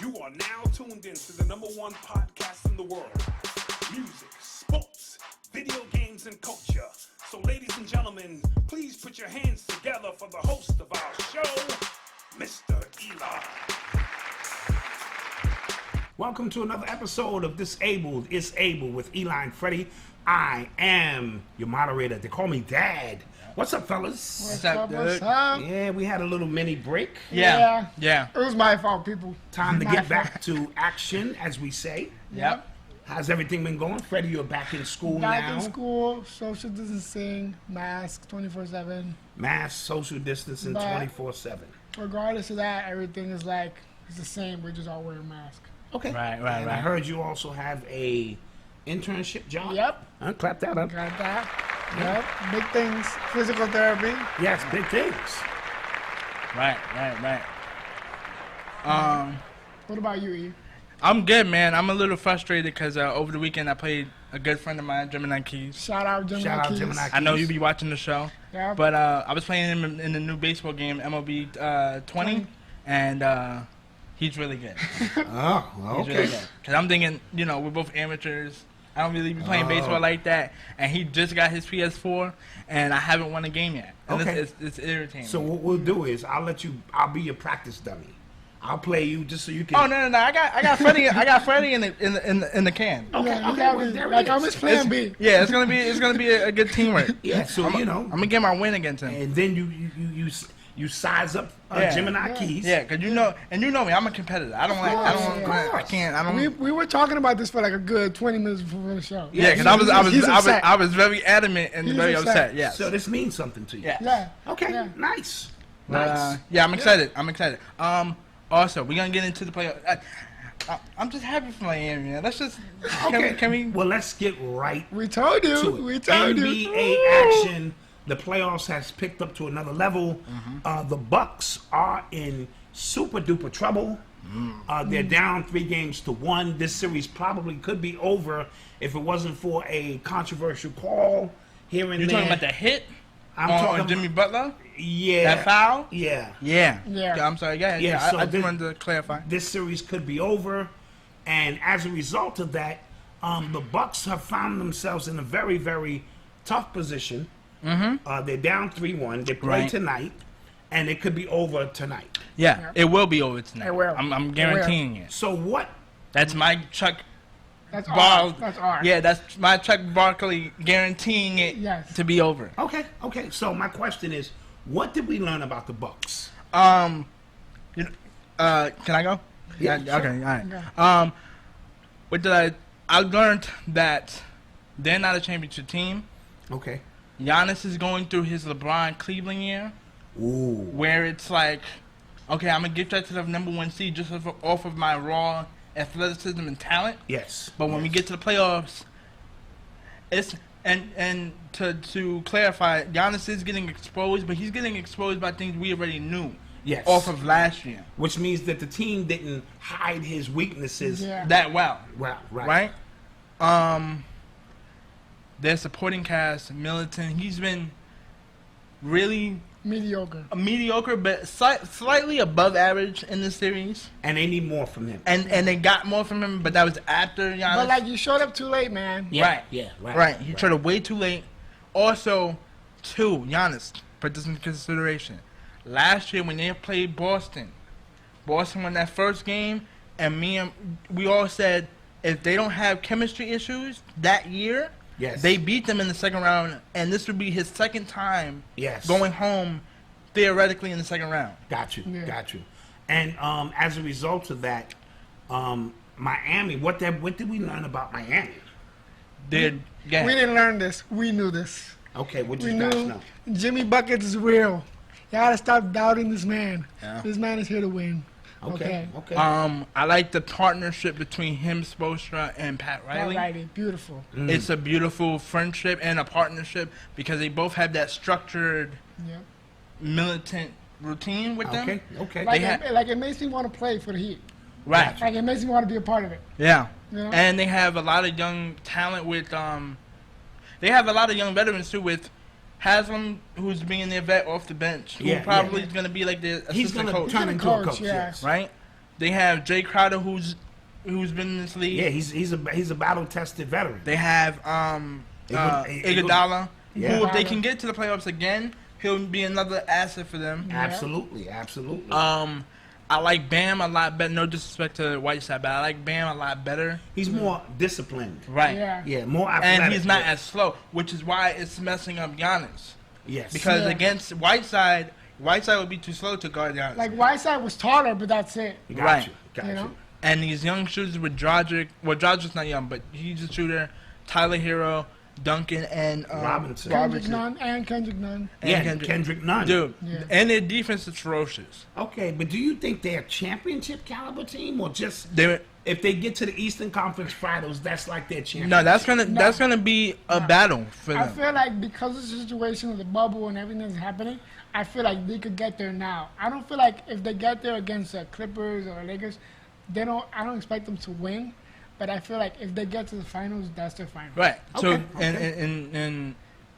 You are now tuned in to the #1 podcast in the world. Music, sports, video games, and culture. So ladies and gentlemen, please put your hands together for the host of our show, Mr. Eli. Welcome to another episode of Disabled is Able with Eli and Fredy. I am your moderator. They call me Dad. What's up, fellas? What's up, dude? Yeah, we had a little mini break. Yeah. It was my fault, people. Time to get back to action, as we say. Yep. How's everything been going? Fredy, you're back in school now. Back in school, social distancing, mask 24/7. Mask, social distancing, But 24/7. Regardless of that, everything is like, it's the same. We're just all wearing masks. Okay. Right. And I heard you also have a internship job. Yep. Clap that up. Got that. Yep. Big things. Physical therapy. Yes, big things. Right. What about you, E? I'm good, man. I'm a little frustrated because over the weekend I played a good friend of mine, Gemini Keys. Shout out Gemini Shout out Keys. Gemini Keys. I know you be watching the show. Yep. But I was playing him in the new baseball game, MLB 20, and he's really good. Oh, He's really good. Because I'm thinking, we're both amateurs. I don't really be playing baseball like that. And he just got his PS4, and I haven't won a game yet. And Okay. it's irritating. So what we'll do is I'll be your practice dummy. I'll play you just so you can. Oh no! I got Fredy in the can. Okay. Yeah, Well, there like it I'm is. his plan B. Yeah, it's gonna be a good teamwork. Yeah. So I'm gonna get my win against him. and then you size up Yeah. Gemini Keys. Yeah, cause you know me. I'm a competitor. I can't. We were talking about this for like a good 20 minutes before the show. Yeah, cause I was very adamant and He's very upset. upset. Yes. So this means something to you. Yeah. Yeah. Okay. Yeah. Nice. Yeah, I'm excited. Also, we're gonna get into the playoff. I'm just happy for Miami, man. Let's just can we? Well, let's get right We told to you. it. We told you. NBA action. The playoffs has picked up to another level. The Bucks are in super duper trouble. They're down 3-1. This series probably could be over if it wasn't for a controversial call here and You there. talking about the hit I'm on talking Jimmy Butler? Yeah. That foul? Yeah. Yeah. Yeah. I'm sorry. Yeah. Yeah, so I just this- wanted to clarify. This series could be over, and as a result of that, the Bucks have found themselves in a very, very tough position. They're down 3-1. They play Right. tonight, and it could be over tonight. Yeah, it will be over tonight. It will. I'm guaranteeing it. So what? That's my Chuck. That's Bar- ours. That's ours. Yeah, that's my Chuck Barkley guaranteeing it Yes. to be over. Okay. So my question is, what did we learn about the Bucks? Can I go? Yeah, Okay. sure. All right. What did I learned that they're not a championship team. Okay. Giannis is going through his LeBron Cleveland year, Ooh. where it's like, okay, I'm gonna give that to the #1 seed just off of my raw athleticism and talent. Yes. But when we get to the playoffs, it's and to clarify, Giannis is getting exposed, but he's getting exposed by things we already knew. Yes. Off of last year. Which means that the team didn't hide his weaknesses. Yeah. That well. Well, right. Their supporting cast, Militant, he's been really Mediocre. but slightly above average in this series. And they need more from him. And they got more from him, but that was after Giannis. But like you showed up too late, man. Right. Yeah. Right. He tried way too late. Also, Giannis, put this into consideration. Last year when they played Boston won that first game, and we all said if they don't have chemistry issues that year, Yes. they beat them in the second round, and this would be his second time Yes. going home theoretically in the second round. Got you. Yeah. Got you. And as a result of that, Miami. What did we learn about Miami? We didn't learn this. We knew this. Okay. What did We you guys knew know? Jimmy Buckets is real. You gotta stop doubting this man. Yeah. This man is here to win. Okay. I like the partnership between him, Spoelstra, and Pat Riley. Riley, beautiful. It's a beautiful friendship and a partnership because they both have that structured, Yep. militant routine with them. Okay. Like it makes me want to play for the Heat. Right. Like it makes me want to be a part of it. Yeah. You know? And they have a lot of young talent with they have a lot of young veterans too with Haslam, who's being their vet off the bench, who probably is going to be like the assistant He's going to coach, turn into a Coach, coach. yeah. Yes. right? They have Jay Crowder, who's been in this league. Yeah, he's a battle tested veteran. They have Iguodala, Yeah. who if they can get to the playoffs again, he'll be another asset for them. Absolutely. I like Bam a lot better. No disrespect to Whiteside, but I like Bam a lot better. He's more disciplined. Right. Yeah. More athletic. And he's not as slow, which is why it's messing up Giannis. Yes. Because Yeah. against Whiteside would be too slow to guard Giannis. Like Whiteside was taller, but that's it. Got you. You know? And these young shooters with Dragic, well, Dragic's not young, but he's a shooter. Tyler Hero, Duncan, and Robinson. Kendrick Nunn. Kendrick Nunn. Dude, Yeah. and their defense is ferocious. Okay, but do you think they're a championship caliber team or just They if they get to the Eastern Conference Finals, that's like their championship? no, that's gonna be a battle for I them. feel like because of the situation with the bubble and everything that's happening, I feel like they could get there now. I don't feel like if they get there against the Clippers or Lakers, I don't expect them to win. But I feel like if they get to the finals, that's their final. Right. So Okay. and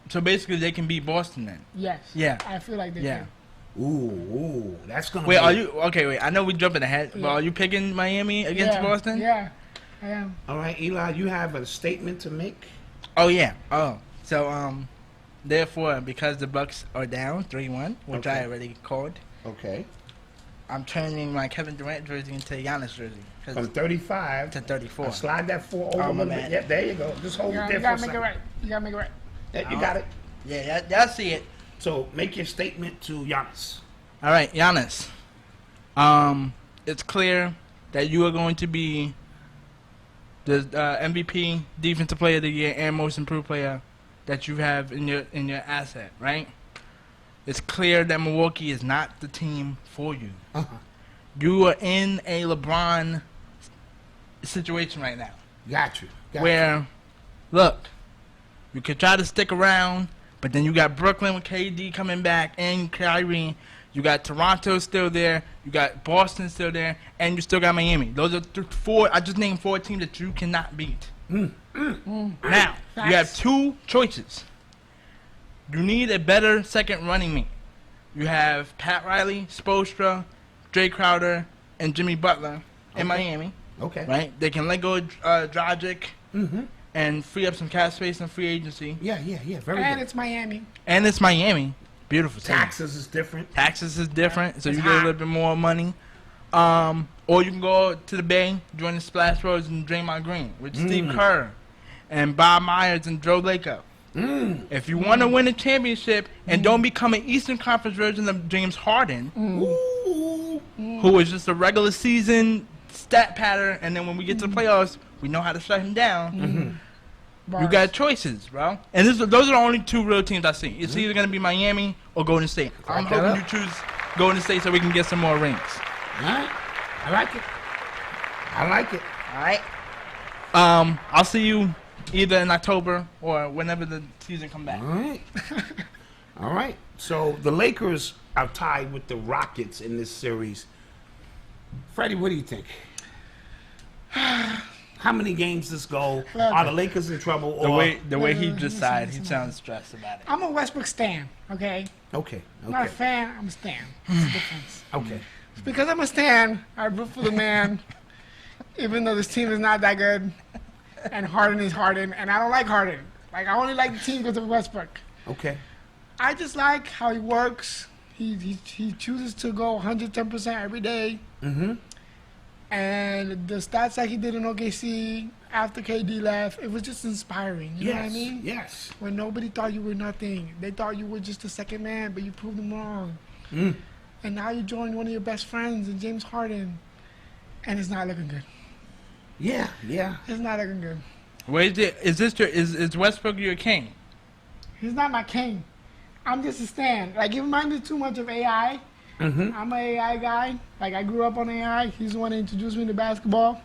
so basically they can beat Boston then. Yes. Yeah. I feel like they Yeah. can. Ooh, that's gonna. Wait, be, are you okay? Wait, I know we're jumping ahead, but Yeah. are you picking Miami against Yeah. Boston? Yeah, I am. All right, Eli, you have a statement to make. Oh yeah. Oh, so therefore, because the Bucks are down 3-1, which I Okay. already called, Okay. I'm turning my Kevin Durant jersey into a Giannis jersey From 35 to 34. Slide that 4 over Oh, a my little bit. bad. Yep, there you go. Just hold You it gotta, there you for a gotta make it second. right. You gotta make it right. Yeah, you got it. Yeah, y'all see it. So make your statement to Giannis. All right, Giannis. It's clear that you are going to be the MVP, Defensive Player of the Year, and Most Improved Player that you have in your asset, right? It's clear that Milwaukee is not the team for you. Uh-huh. You are in a LeBron situation right now, Got you. where, look, you could try to stick around, but then you got Brooklyn with KD coming back and Kyrie. You got Toronto still there. You got Boston still there, and you still got Miami. Those are four. I just named 4 teams that you cannot beat. Now you have 2 choices. You need a better second running mate. You have Pat Riley, Spoelstra, Jay Crowder, and Jimmy Butler in Miami. Okay. Right? They can let go of Dragic and free up some cap space and free agency. Yeah. Very And good. it's Miami. And it's Miami. Beautiful team. Taxes is different. Taxes is different, so It's you get a hot. little bit more money. Or you can go to the Bay, join the Splash Bros and Draymond Green with Steve Kerr and Bob Myers and Joe Lacob. If you want to win a championship and don't become an Eastern Conference version of James Harden, Ooh. who is just a regular season stat pattern, and then when we get to the playoffs, we know how to shut him down. You Bars. got choices, bro. And those are the only 2 real teams I see. It's either going to be Miami or Golden State. I'm Crack that hoping up. you choose Golden State so we can get some more rings. All right. I like it. All right. I'll see you either in October or whenever the season come back. All right. All right. So the Lakers are tied with the Rockets in this series. Freddie, what do you think? How many games this go? Are the Lakers in trouble? Or The way he just sighed, he sounds stressed about it. I'm a Westbrook stan, okay? Okay. I'm not a Okay. fan, I'm a stan. It's a difference. Okay. Because I'm a stan, I root for the man, even though this team is not that good. And Harden is Harden, and I don't like Harden. Like, I only like the team because of Westbrook. Okay. I just like how he works. He chooses to go 110% every day. Mm-hmm. And the stats that he did in OKC after KD left, it was just inspiring. You know what I mean? Yes. When nobody thought you were nothing. They thought you were just a second man, but you proved them wrong. Mm. And now you join one of your best friends in James Harden. And it's not looking good. Yeah. It's not looking good. Wait, is Westbrook your king? He's not my king. I'm just a stan. Like, it reminds me too much of AI. Mm-hmm. I'm an AI guy. Like, I grew up on AI. He's the one that introduced me to basketball.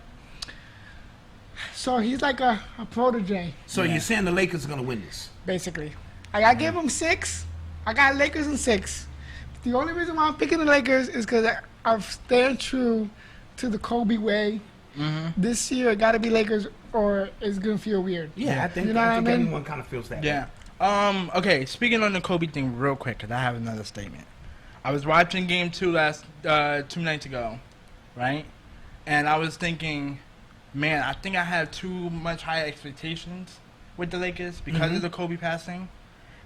So he's like a protege, So you're saying the Lakers are going to win this? basically. Like, I gave him 6. I got Lakers in 6. The only reason why I'm picking the Lakers is because I'm staying true to the Kobe way. This year, it got to be Lakers or it's going to feel weird. Yeah, I think, You know what I mean? everyone kind of feels that. Yeah. Okay, speaking on the Kobe thing real quick, because I have another statement. I was watching Game 2 2 nights ago, right? and I was thinking, man, I think I have too much high expectations with the Lakers because of the Kobe passing.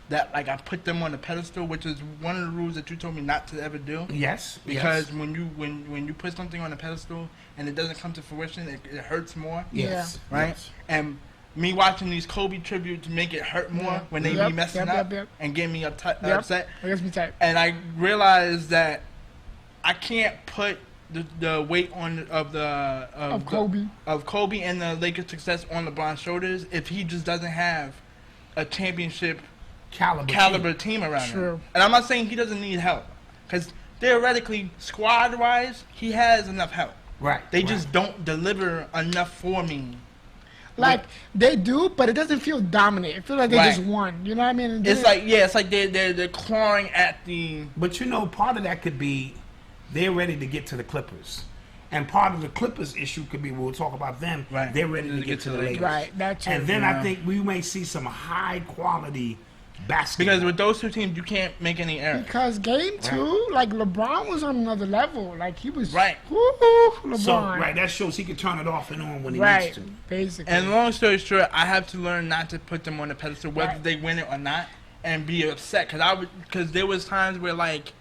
That like I put them on a pedestal, which is one of the rules that you told me not to ever do. Yes. Because when you put something on a pedestal and it doesn't come to fruition, it hurts more. Yes. Yeah. Right. Yes. And me watching these Kobe tributes make it hurt more when they be messing up and get me upset. It gets me tight. And I realized that I can't put the weight on of Kobe and the Lakers' success on LeBron's shoulders if he just doesn't have a championship caliber team around him. And I'm not saying he doesn't need help, because theoretically, squad-wise, he has enough help. Right. They just don't deliver enough for me. Like they do, but it doesn't feel dominant. It feels like they just won. You know what I mean? It's like they're clawing at the. But you know, part of that could be they're ready to get to the Clippers, and part of the Clippers issue could be we'll talk about them. Right. They're ready to get to the Lakers. Right. That's and then I think we may see some high quality basketball. Because with those two teams, you can't make any errors. Because game 2, like LeBron was on another level. Like he was woo, LeBron. So that shows he can turn it off and on when he needs to. Basically. And long story short, I have to learn not to put them on the pedestal, whether they win it or not, and be upset. Because there was times where like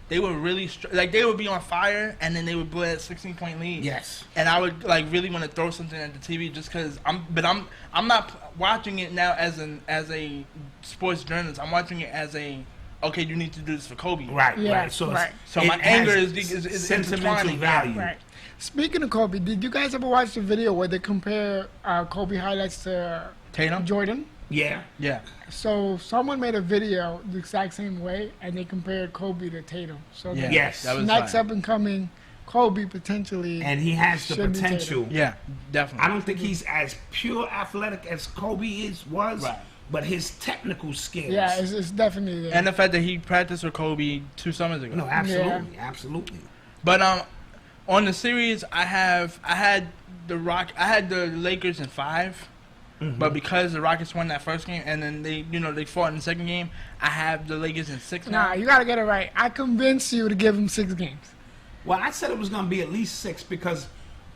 they were really they would be on fire and then they would blow that 16-point lead. Yes. And I would like really want to throw something at the TV just because I'm not watching it now as a sports journalist. I'm watching it as okay, you need to do this for Kobe. Right. Yeah, Right. So so my anger is sentimentally valued. Right. Speaking of Kobe, did you guys ever watch the video where they compare Kobe highlights to Tatum? Jordan? Yeah. Yeah. So someone made a video the exact same way, and they compared Kobe to Tatum. So Yeah. Yes. That was next fine. up and coming, Kobe potentially. And he has the should be potential. Tatum. Yeah, definitely. I don't think he's as pure athletic as Kobe was, Right. but his technical skills. Yeah, it's definitely there. And the fact that he practiced with Kobe 2 summers ago. No, absolutely, absolutely. But on the series, I had the Lakers in 5. But because the Rockets won that first game and then they fought in the second game, I have the Lakers in 6 now. Nah, you gotta get it right. I convinced you to give him 6 games. Well, I said it was going to be at least 6 because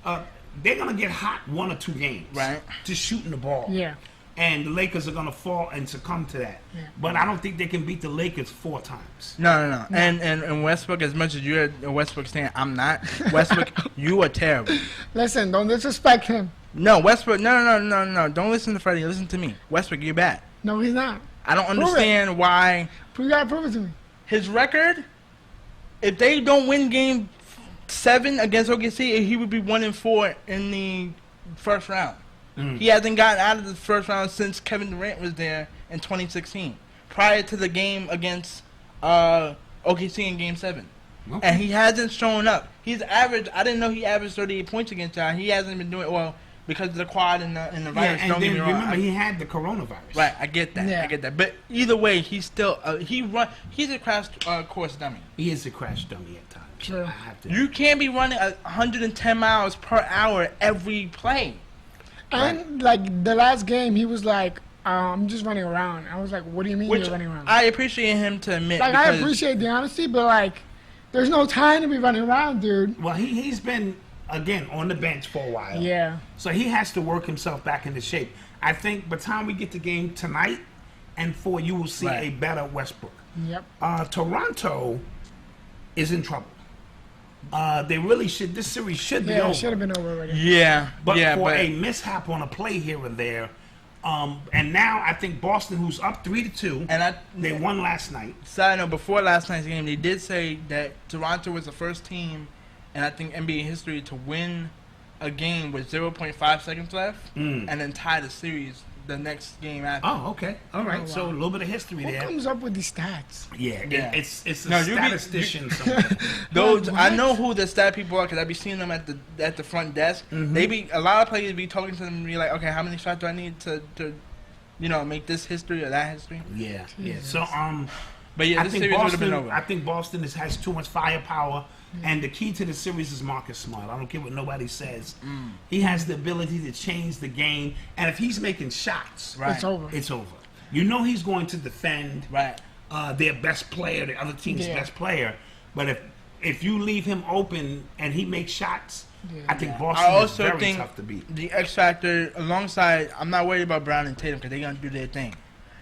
they're going to get hot 1 or 2 games. Right. Just shooting the ball. Yeah. And the Lakers are going to fall and succumb to that. Yeah. But I don't think they can beat the Lakers 4 times. No. And Westbrook, as much as you're a Westbrook fan, I'm not. Westbrook, you are terrible. Listen, don't disrespect him. No, Westbrook, no. Don't listen to Fredy. Listen to me. Westbrook, you're bad. No, he's not. I don't understand why You gotta prove it to me. his record, if they don't win game 7 against OKC, he would be 1-4 in the first round. He hasn't gotten out of the first round since Kevin Durant was there in 2016, prior to the game against OKC in Game 7. Okay. And he hasn't shown up. He's averaged. I didn't know he averaged 38 points against y'all. He hasn't been doing well because of the quad and the Yeah, virus. and Don't get then me wrong. remember, he had the coronavirus. Right, I get that. Yeah. I get that. But either way, he's still he's a crash course dummy. He is a crash dummy at times. True. I have to. You can't be running 110 miles per hour every play. And like the last game, he was like, "I'm just running around." I was like, "What do you mean Which you're running around?" I appreciate him to admit. Like I because appreciate the honesty, but like, there's no time to be running around, dude. Well, he's been, again, on the bench for a while. Yeah. So he has to work himself back into shape. I think by the time we get the game tonight and 4, you will see Right. a better Westbrook. Yep. Toronto is in trouble. They really should. This series should be Yeah, over. it should have been over already. Yeah, But yeah, for but a mishap on a play here and there, and now I think Boston, who's up 3-2, and they won last night. side note, before last night's game, they did say that Toronto was the first team, and I think NBA history, to win a game with 0.5 seconds left, and then tie the series the next game after. Oh, okay, all right. Oh, wow. So a little bit of history Who there. comes up with these stats? Yeah, Yeah. it's a No, you be- statistician somewhere. Those What? I know who the stat people are because I be seeing them at the front desk. They be a lot of players be talking to them and be like, okay, how many shots do I need to make this history or that history? Yeah, yeah. So But yeah, I this think series would have been Boston. over. I think Boston has too much firepower, and the key to the series is Marcus Smart. I don't care what nobody says. He has the ability to change the game, and if he's making shots, Right. It's over. it's over. You know he's going to defend Right. their best player, the other team's Yeah. best player. But if you leave him open and he makes shots, I think I Boston is also very think tough to beat. the X factor alongside. I'm not worried about Brown and Tatum because they're gonna do their thing.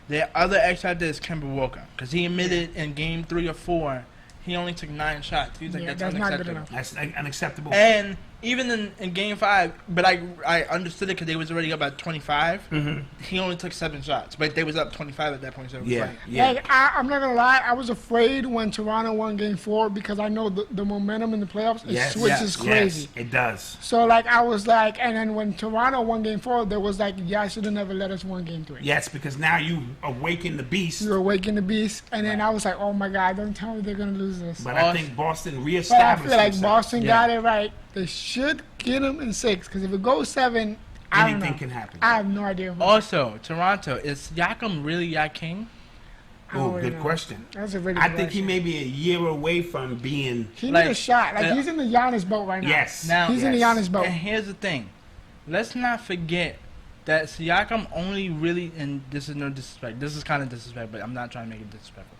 The other X factor is Kemba Walker because he admitted in Game 3 or 4 he only took 9 shots. He was like, that's not good unacceptable. enough. That's unacceptable. And even in Game 5, but I understood it because they was already up at 25. He only took 7 shots, but they was up 25 at that point. So it was Yeah, like, yeah. Like, I'm not gonna lie, I was afraid when Toronto won Game 4 because I know the momentum in the playoffs switches crazy. Yes, it does. So like I was like, and then when Toronto won Game 4, there was like, yeah, I should have never let us win Game 3. Yes, because now you awaken the beast. You awaken the beast, and then I was like, oh my God, don't tell me they're gonna lose this. But I think Boston But I reestablished feel like themselves. Boston got it right. They should get them in 6 because if it goes 7, I don't know. Anything can happen. I have no idea. Also, Toronto, is Siakam really Yak King? Oh, don't good know. question. That's a really I good think he question. may be a year away from being. He like, need a shot. Like he's in the Giannis boat right now. Yes. Now, He's in the Giannis boat. And here's the thing. Let's not forget that Siakam only really, and this is no disrespect. This is kind of disrespect, but I'm not trying to make it disrespectful.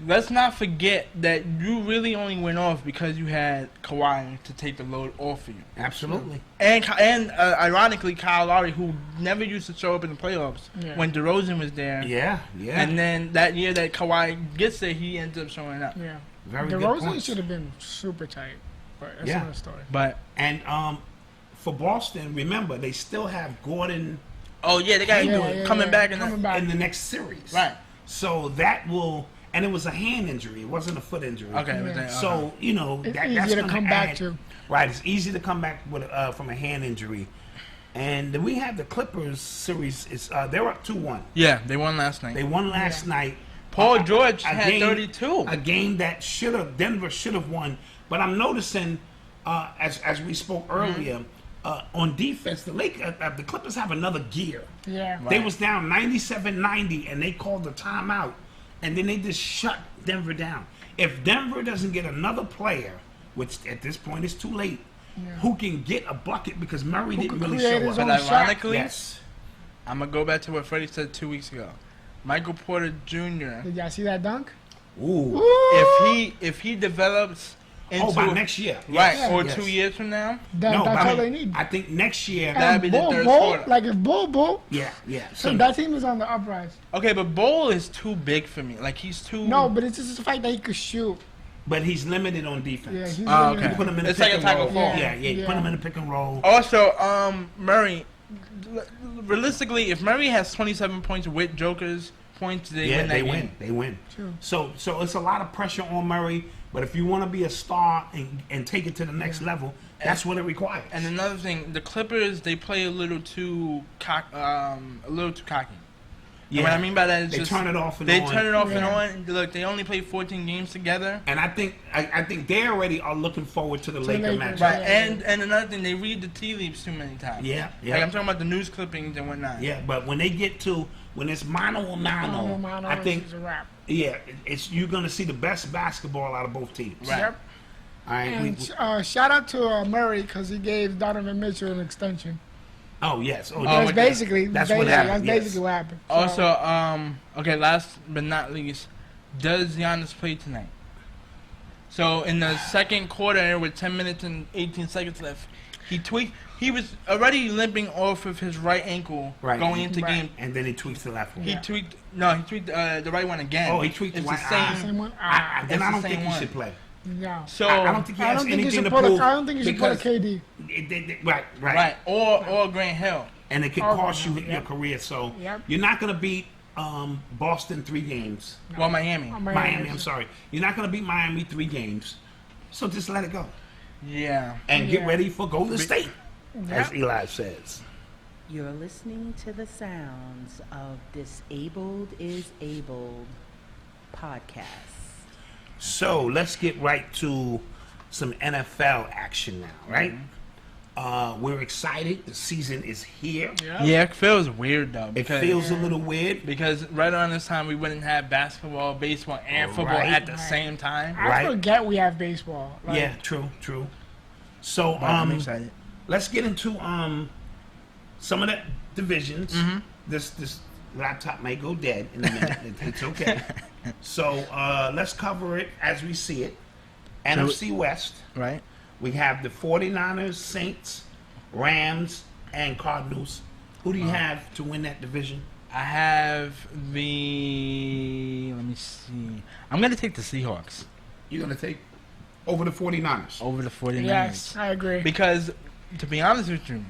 Let's not forget that you really only went off because you had Kawhi to take the load off of you. Absolutely. And ironically, Kyle Lowry, who never used to show up in the playoffs when DeRozan was there. Yeah, yeah. And then that year that Kawhi gets there, he ends up showing up. Yeah. Very The good Rosen points. should have been super tight. But that's Yeah. another story. But And for Boston, remember they still have Gordon oh yeah, they got coming back in coming the, back. in the next series. right. So that will, and it was a hand injury. It wasn't a foot injury. Okay. Yeah. But So you know It's that's easier to gonna come add, back to. Right. It's easy to come back with from a hand injury. And then we have the Clippers series. Is they're up 2-1. yeah, they won last night. They won last night. Paul George A had game- 32. A game that Denver should have won. But I'm noticing, as we spoke earlier, on defense, the Clippers have another gear. Yeah. They was down 97-90, and they called the timeout, and then they just shut Denver down. If Denver doesn't get another player, which at this point is too late, who can get a bucket because Murray didn't can really create show his up. own But ironically, Yes. I'm gonna go back to what Freddie said 2 weeks ago. Michael Porter Jr. Did y'all see that dunk? Ooh. If he develops into Oh, by next year. right Yes. or Yes. 2 years from now, That's I all mean, they need. I think next year. That'd be the Bull, third Bull, quarter. like if Bull, Yeah. so So that team is on the uprise. okay. But Bol is too big for me. Like he's too. No, but it's just the fact that he could shoot. but he's limited on defense. Yeah, he's Oh, really- okay. You put him in It's the like pick a and tackle roll. fall. Yeah, you Yeah. put him in the pick and roll. Also, Murray. Realistically, if Murray has 27 points with Joker's points, they Yeah, win that they game. win. They win. True. So it's a lot of pressure on Murray. But if you want to be a star and take it to the next level, that's what it requires. And another thing, the Clippers they play a little too cocky. And what I mean by that is they just turn it off and they on. turn it off and Yeah. on. Look, they only play 14 games together. And I think they already are looking forward to the Laker Lakers, match. Right, Yeah. and another thing, they read the tea leaves too many times. Yeah, yeah. Like I'm talking about the news clippings and whatnot. Yeah, but when they get to when it's mano a mano, Mano, I think it's a wrap. it's you're gonna see the best basketball out of both teams. Right. Yep. All right. And shout out to Murray because he gave Donovan Mitchell an extension. Oh yes. Oh, That's okay. basically That's basically, what happened, That's yes. basically what happened. So, Also, okay, last but not least, does Giannis play tonight? So in the second quarter, with 10 minutes and 18 seconds left, he tweaked. He was already limping off of his right ankle Right. going into Right. game. and then he tweaks the left one. He tweaked. No, he tweaked the right one again. Oh, he tweaked it's the the right- same. same one. Then It's I the don't same think he one. should play. No. So I don't think he I has don't think you anything should to put prove. a. I don't think you should put a because KD. Right. right or Grant Hill. And it could Oh, cost you yep. your career. So Yep. you're not gonna beat Boston 3 games. Well, Miami. Miami, I'm sorry. You're not gonna beat Miami 3 games. So just let it go Yeah. and get Yeah. ready for Golden State, as Yep. Eli says. You're listening to the sounds of Disabled is Abled podcast. So let's get right to some NFL action now, right? We're excited. The season is here. Yeah, it feels weird though. It Because, feels a little weird. because right around this time we wouldn't have basketball, baseball, and football Right. at the same time. I Right. forget we have baseball. Like, Yeah, true. So But I'm excited. let's get into some of the divisions. Mm-hmm. This laptop may go dead in a minute. It's okay. So let's cover it as we see it. NFC West. Right. We have the 49ers, Saints, Rams, and Cardinals. Who do you have to win that division? I have the. Let me see. I'm gonna take the Seahawks You're going to take over the 49ers. over the 49ers. Yes, I agree. Because, to be honest with you,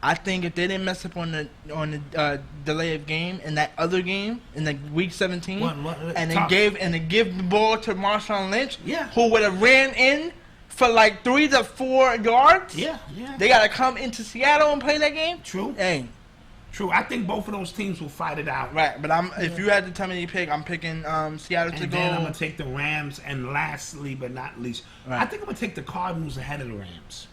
I think if they didn't mess up on the delay of game in that other game in the week 17, and they give the ball to Marshawn Lynch, Yeah. who would have ran in for like 3 to 4 yards. Yeah. They gotta come into Seattle and play that game. True. Hey, True. I think both of those teams will fight it out. right. But if you had to tell me to pick, I'm picking Seattle to And go. then I'm going to take the Rams. And lastly but not least, Right. I think I'm going to take the Cardinals ahead of the Rams.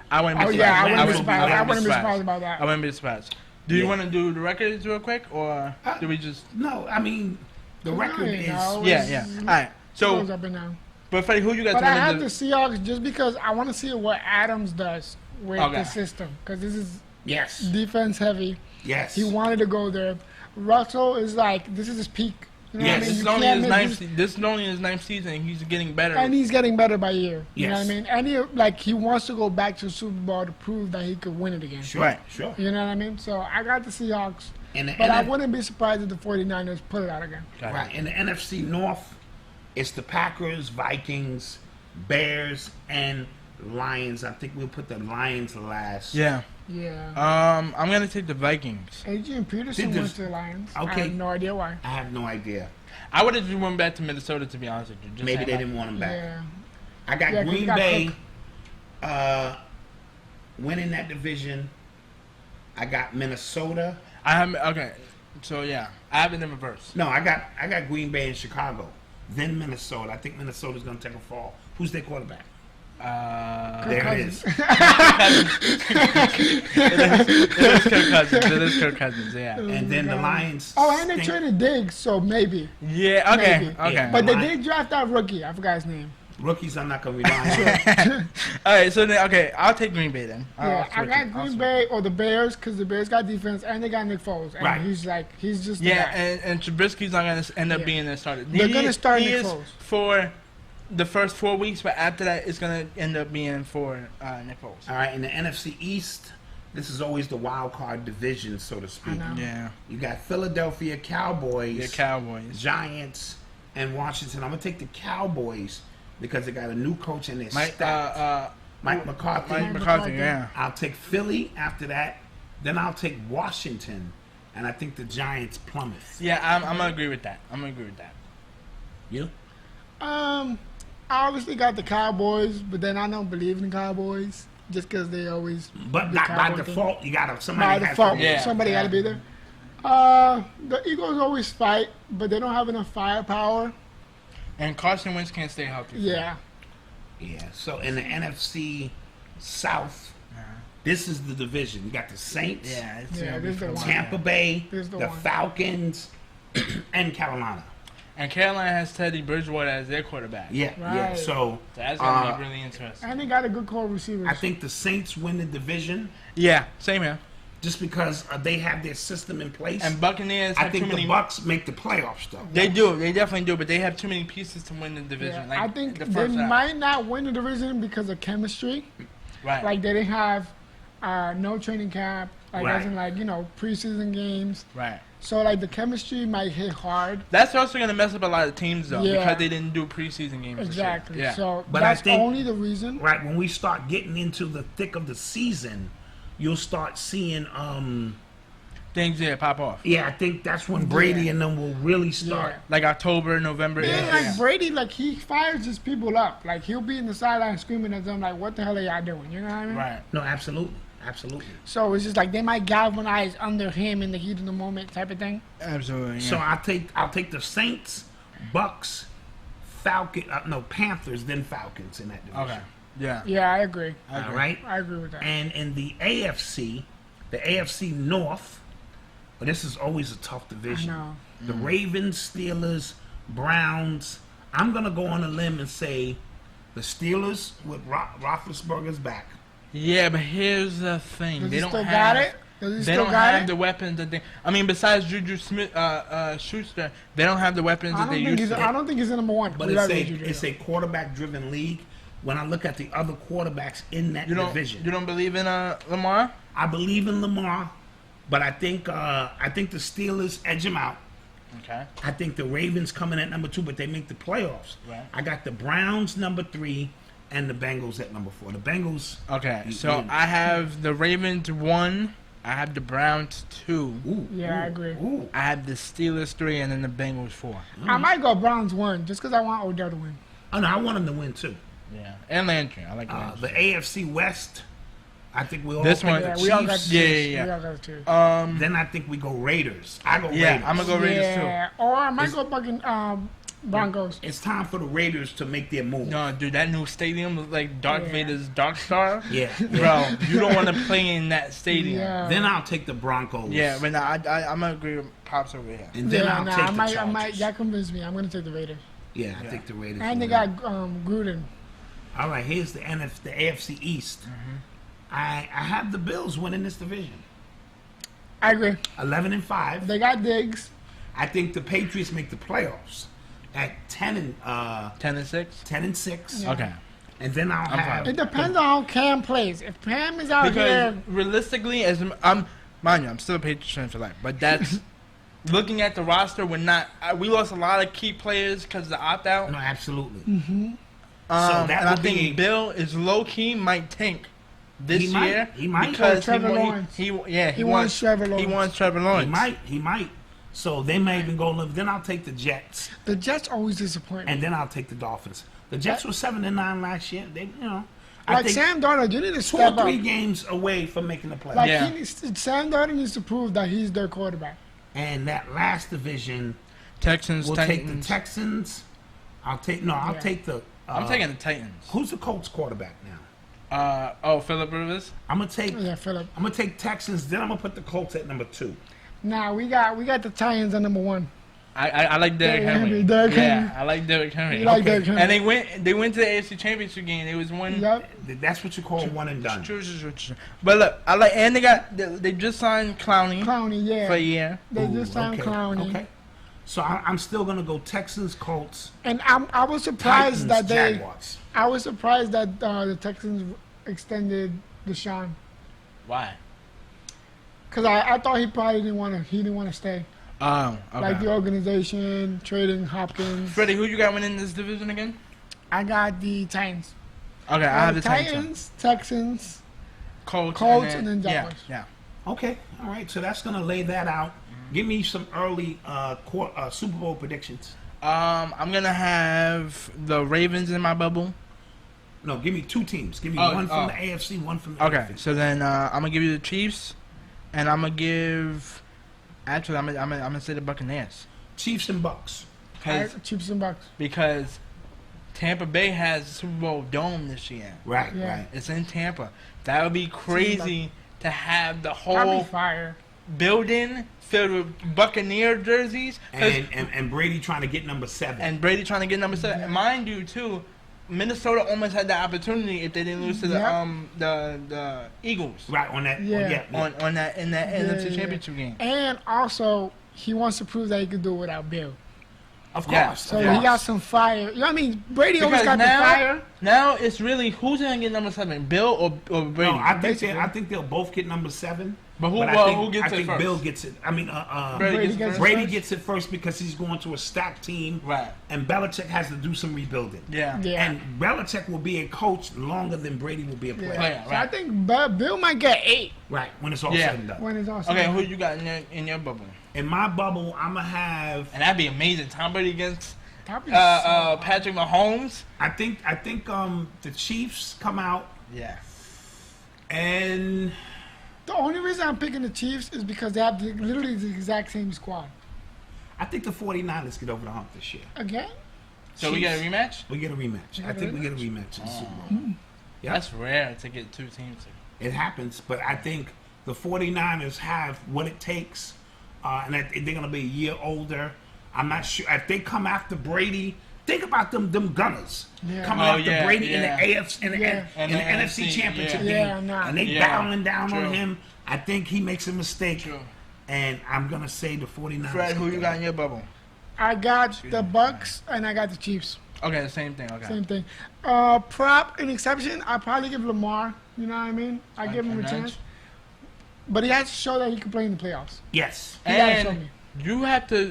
I wouldn't be Oh surprised. yeah, I I wouldn't be would- surprised. I I wouldn't wouldn't be surprised about that. I wouldn't be surprised. Do you Yeah. want to do the records real quick, or do we just? No, I mean, the record is... Yeah. All right. Goes So, up and down. but Freddie, who you got But to I win have the? the Seahawks just because I want to see what Adams does with Okay. the system because this is Yes. defense heavy. Yes. He wanted to go there. Russell is like this is his peak. You know Yes. what I This mean? is You only can't his miss ninth. this- This is only his ninth season. And he's getting better. and he's getting better by year. You know what I Yes. mean? And he wants to go back to the Super Bowl to prove that he could win it again. Sure. Right. Sure. You know what I mean? So I got the Seahawks, And the but I NF wouldn't be surprised if the 49ers pull it out again. Right. In the NFC North, it's the Packers, Vikings, Bears, and Lions. I think we'll put the Lions last. Yeah. Yeah. I'm gonna take the Vikings. Adrian Peterson Did went this- to the Lions. I Okay. have no idea why. I have no idea. I would have just went back to Minnesota, to be honest with you. Just Maybe saying, they like, didn't want him back. Yeah. I got Yeah, 'cause Green you got Bay Cook. winning that division. I got Minnesota. I have okay. So yeah, I have it in reverse. No, I got Green Bay and Chicago. Then Minnesota. I think Minnesota's going to take a fall. Who's their quarterback? There it is. It is Kirk Cousins. It is Kirk Cousins. Yeah. And then the Lions. Oh, and they stink. traded Diggs, so maybe. Yeah. Okay. Maybe. Okay. Yeah. But they Lions. did draft that rookie. I forgot his name. Rookies, I'm not going to rely on. All right. So then, okay, I'll take Green Bay then. Yeah, I I'll got switch it. I'll Green switch Bay or the Bears because the Bears got defense and they got Nick Foles. And Right. he's just the Yeah, guy. and Trubisky's not gonna end up Yeah. being their starter. They're gonna start he Nick is Foles. for the first 4 weeks, but after that, it's gonna end up being for Nick Foles. All right, in the NFC East, this is always the wild card division, so to speak. know. Yeah. You got Philadelphia Cowboys, The Cowboys. Giants, and Washington. I'm going to take the Cowboys because they got a new coach and they're stacked. Mike McCarthy. Mike McCarthy. Yeah. I'll take Philly after that. Then I'll take Washington. And I think the Giants plummet. Yeah, I'm gonna agree with that. You? I obviously got the Cowboys, but then I don't believe in the Cowboys just because they always. But the not by Cowboy thing. default. You got to, By somebody has default, to. Yeah. somebody got to Yeah. be there. The Eagles always fight, but they don't have enough firepower. And Carson Wentz can't stay healthy. Yeah. Yeah. So in the NFC South, this is the division. You got the Saints, Yeah. It's Yeah, gonna be this is the for one. them. Tampa Bay, This is the the one. Falcons, and Carolina. And Carolina has Teddy Bridgewater as their quarterback. Yeah, yeah. Right. So So that's gonna be really interesting. And they got a good core receivers. I think the Saints win the division Yeah. Same here. just because they have their system in place. And Buccaneers I have too think many. the Bucks make the playoffs though. They do. They definitely do. But they have too many pieces to win the yeah, division. Like I think the they first half. might not win the division because of chemistry. Right. Like they didn't have no training camp. Like Right. as in like preseason games. right. So like the chemistry might hit hard. That's also going to mess up a lot of teams, though, Yeah. because they didn't do preseason games. this year. Exactly. Yeah. So But I that's think- only the reason. Right, when we start getting into the thick of the season, you'll start seeing Things pop off. I think that's when Brady and them will really start. Yeah. Like October, November. Yeah, like Brady, like he fires his people up. Like he'll be in the sideline screaming at them, like, "What the hell are y'all doing?" You know what I mean? Right. No, absolutely. Absolutely. So it's just like they might galvanize under him in the heat of the moment, type of thing. Absolutely. So I'll take the Saints, Bucks, Panthers, then Falcons in that division. Okay. Yeah. Yeah, I agree. All right. I agree with that. And in the AFC North, but this is always a tough I division. know. The Ravens, Steelers, Browns. I'm gonna go on a limb and say the Steelers with Roethlisberger's back. Yeah, but here's the thing. Does They he don't still have. got it? Does he They still don't got have it? the weapons that they. I mean, besides Juju Smith, Schuster, they don't have the weapons I that don't they think used he's. to. I don't think he's in number one. But without it's Juju, a quarterback-driven league. when I look at the other quarterbacks in that division. You don't believe in Lamar? I believe in Lamar, but I think the Steelers edge him out. Okay. I think the Ravens coming at number 2, but they make the playoffs. Right. I got the Browns number 3 and the Bengals at number 4. The Bengals. Okay, so I have the Ravens 1. I have the Browns 2. Ooh, Yeah, I agree. Ooh. I have the Steelers 3, and then the Bengals 4. I might go Browns 1 just because I want Odell to win. Oh no, I want them to win too. Yeah, and Landry. I like The Landry. AFC West. I think we all This pick one- the Yeah, Chiefs. we all got the Yeah, Chiefs. yeah, We yeah. all got the Chiefs. Then I think we go Raiders. I go Yeah, Raiders. I'm gonna go Raiders too. Yeah, or I might go fucking Broncos. It's time for the Raiders to make their move. No, dude, that new stadium looks like Darth Yeah. Vader's Dark Star. Yeah. Bro, you don't want to play in that stadium. Yeah. Then I'll take the Broncos. Yeah, but nah, I'm gonna agree with Pops over here. And then I'll take the I Chargers. might. That convinced me. I'm gonna take the Raiders. Yeah, I think the Raiders. And they will got win. Gruden. All right, here's the AFC East. I have the Bills winning this division. I agree. 11-5. They got Diggs. I think the Patriots make the playoffs at 10 and 6. 6. Yeah. Okay. And then I'll have It depends on how Cam plays. If Cam is out Because here, realistically, mind you, I'm still a Patriots fan for life. But that's looking at the roster. We lost a lot of key players because of the opt out. no, absolutely. And that I would be- think Bill is low key might tank this He might. year. He might. because Trevor Lawrence. he He wants Trevor Lawrence. He wants Trevor Lawrence. He might. So they may even go live. Then I'll take the Jets, the Jets always disappoint me. and then I'll take the Dolphins. The Jets were 7-9 last year. They, I Like think Sam Darnold, you need to 2 step or up. 3 games away from making the playoffs. Like Yeah. Sam Darnold needs to prove that he's their quarterback. And that last division, Texans, we'll take the Titans. Texans. I'll take the. I'm taking the Titans. Who's the Colts quarterback now? Phillip Rivers. I'm gonna take. Yeah, Philip. I'm gonna take Texans. Then I'm gonna put the Colts at number 2. Nah, we got the Titans at number 1. I like Derrick Henry. Derrick Henry. I like Derrick Henry. You like Okay. Derrick Henry? And they went to the AFC Championship game. It was one. Yep. That's what you call one and done. True. But look, and they just signed Clowney Clowney, yeah. for a year. They just signed Clowney. Okay. So I'm still gonna go Texans, Colts, And I was surprised Titans, that Jaguars. I was surprised that the Texans extended Deshaun. Why? Because I thought he probably didn't want to stay. Oh, okay. Like the organization, trading Hopkins. Freddie, who you got winning this division again? I got the Titans. Okay, I have the Titans. Titans, Texans. Colts, and then Jaguars. Yeah. Okay. All right. So that's gonna lay that out. Give me some early Super Bowl predictions. I'm gonna have the Ravens in my bubble. No, give me 2 teams. Give me Oh, one from oh. the AFC, one from the Okay, NFC. so then I'm gonna give you the Chiefs, and I'm gonna give. Actually, I'm gonna say the Buccaneers. Chiefs and Bucks. Chiefs and Bucks. Because Tampa Bay has Super Bowl Dome this year. Right. Yeah. Right. It's in Tampa. That would be crazy to have the That'd whole be fire. building filled with Buccaneer jerseys. 'Cause- And Brady trying to get number 7. and Brady trying to get number 7. And mind you, too, Minnesota almost had the opportunity if they didn't lose to the Eagles right on that. Yeah. on that in that NFC yeah. Championship game. And also, he wants to prove that he could do it without Bill. Of Yeah. course. So of he course. got some fire. You know what I mean? Brady always Because got the fire. now it's really who's gonna get number 7, Bill or Brady? No, I Basically. think they'll both get number 7. But who- I well, think, who gets I it think first? Bill gets it. I mean, Brady gets gets it Brady first. gets it first because he's going to a stacked team. Right. And Belichick has to do some rebuilding. Yeah. Yeah. And Belichick will be a coach longer than Brady will be a player. Player, So I right. think Bill might get 8 Right. When it's all Yeah. said and done. when it's all Okay, said. who you got in your bubble? In my bubble, I'm gonna have. And that'd be amazing. Tom Brady against That'd be Patrick Mahomes. I think the Chiefs come out Yeah. and The only reason I'm picking the Chiefs is because they have literally the exact same squad. I think the 49ers get over the hump this year. Again? So we get a rematch? We get a rematch. I think we get a rematch in the Super Bowl. Yeah. That's rare to get 2 teams. It happens, but I think the 49ers have what it takes, and they're going to be a year older. I'm not sure. If they come after Brady, think about them Gunners Yeah. coming Oh, after yeah, Brady in the yeah. AFC, in the, Yeah. in the NFC Championship game, Yeah, nah. and they Yeah, bowing down on true. him. I think he makes a mistake, True. and I'm going to say the 49ers. Fred, who get you that. got in your bubble? I got the Bucks and I got the Chiefs. Okay, the same thing. Okay. Same thing. Prop an exception. I probably give Lamar. You know what I mean? I give him a chance. But he has to show that he can play in the playoffs. Yes. He gotta show And